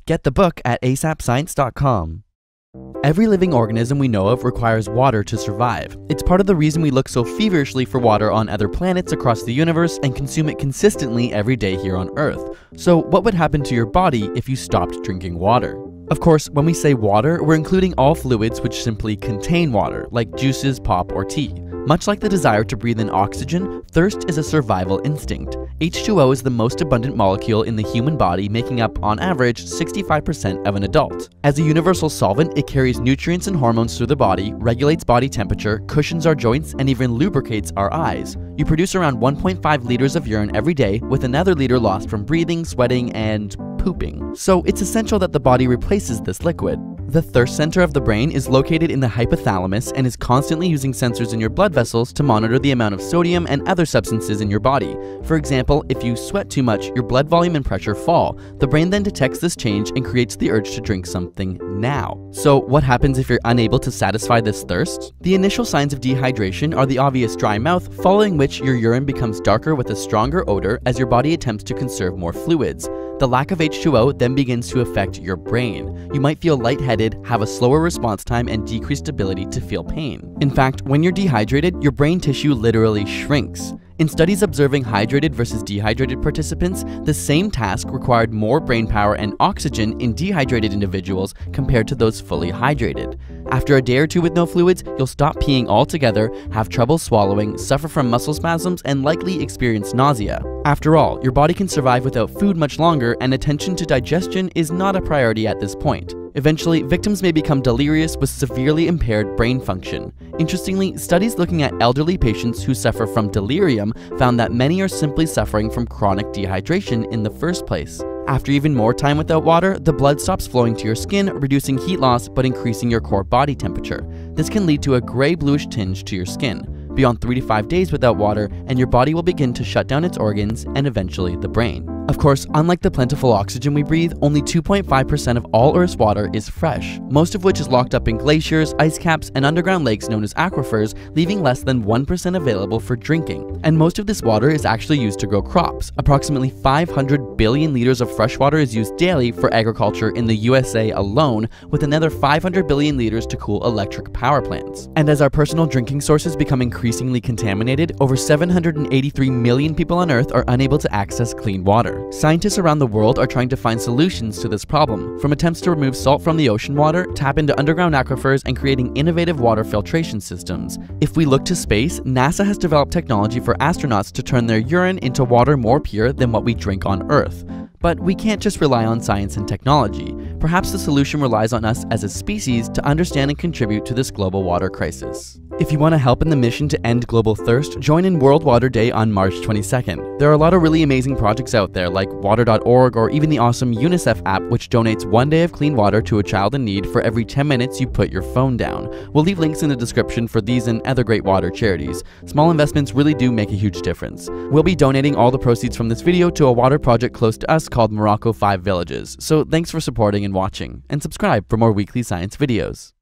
Get the book at asapSCIENCE.com. Every living organism we know of requires water to survive. It's part of the reason we look so feverishly for water on other planets across the universe and consume it consistently every day here on Earth. So what would happen to your body if you stopped drinking water? Of course, when we say water, we're including all fluids which simply contain water, like juices, pop, or tea. Much like the desire to breathe in oxygen, thirst is a survival instinct. H2O is the most abundant molecule in the human body, making up, on average, 65% of an adult. As a universal solvent, it carries nutrients and hormones through the body, regulates body temperature, cushions our joints, and even lubricates our eyes. You produce around 1.5 liters of urine every day, with another liter lost from breathing, sweating, and pooping. So it's essential that the body replaces this liquid. The thirst center of the brain is located in the hypothalamus and is constantly using sensors in your blood vessels to monitor the amount of sodium and other substances in your body. For example, if you sweat too much, your blood volume and pressure fall. The brain then detects this change and creates the urge to drink something now. So what happens if you're unable to satisfy this thirst? The initial signs of dehydration are the obvious dry mouth, following which your urine becomes darker with a stronger odor as your body attempts to conserve more fluids. The lack of H2O then begins to affect your brain. You might feel lightheaded, have a slower response time, and decreased ability to feel pain. In fact, when you're dehydrated, your brain tissue literally shrinks. In studies observing hydrated versus dehydrated participants, the same task required more brain power and oxygen in dehydrated individuals compared to those fully hydrated. After a day or two with no fluids, you'll stop peeing altogether, have trouble swallowing, suffer from muscle spasms, and likely experience nausea. After all, your body can survive without food much longer, and attention to digestion is not a priority at this point. Eventually, victims may become delirious with severely impaired brain function. Interestingly, studies looking at elderly patients who suffer from delirium found that many are simply suffering from chronic dehydration in the first place. After even more time without water, the blood stops flowing to your skin, reducing heat loss but increasing your core body temperature. This can lead to a gray-bluish tinge to your skin. Beyond 3 to 5 days without water, and your body will begin to shut down its organs and eventually the brain. Of course, unlike the plentiful oxygen we breathe, only 2.5% of all Earth's water is fresh, most of which is locked up in glaciers, ice caps, and underground lakes known as aquifers, leaving less than 1% available for drinking. And most of this water is actually used to grow crops. Approximately 500 billion liters of fresh water is used daily for agriculture in the USA alone, with another 500 billion liters to cool electric power plants. And as our personal drinking sources become increasingly contaminated, over 783 million people on Earth are unable to access clean water. Scientists around the world are trying to find solutions to this problem, from attempts to remove salt from the ocean water, tap into underground aquifers, and creating innovative water filtration systems. If we look to space, NASA has developed technology for astronauts to turn their urine into water more pure than what we drink on Earth. But we can't just rely on science and technology. Perhaps the solution relies on us as a species to understand and contribute to this global water crisis. If you want to help in the mission to end global thirst, join in World Water Day on March 22nd. There are a lot of really amazing projects out there like water.org or even the awesome UNICEF app, which donates 1 day of clean water to a child in need for every 10 minutes you put your phone down. We'll leave links in the description for these and other great water charities. Small investments really do make a huge difference. We'll be donating all the proceeds from this video to a water project close to us called Morocco 5 Villages. So thanks for supporting and watching, and subscribe for more weekly science videos.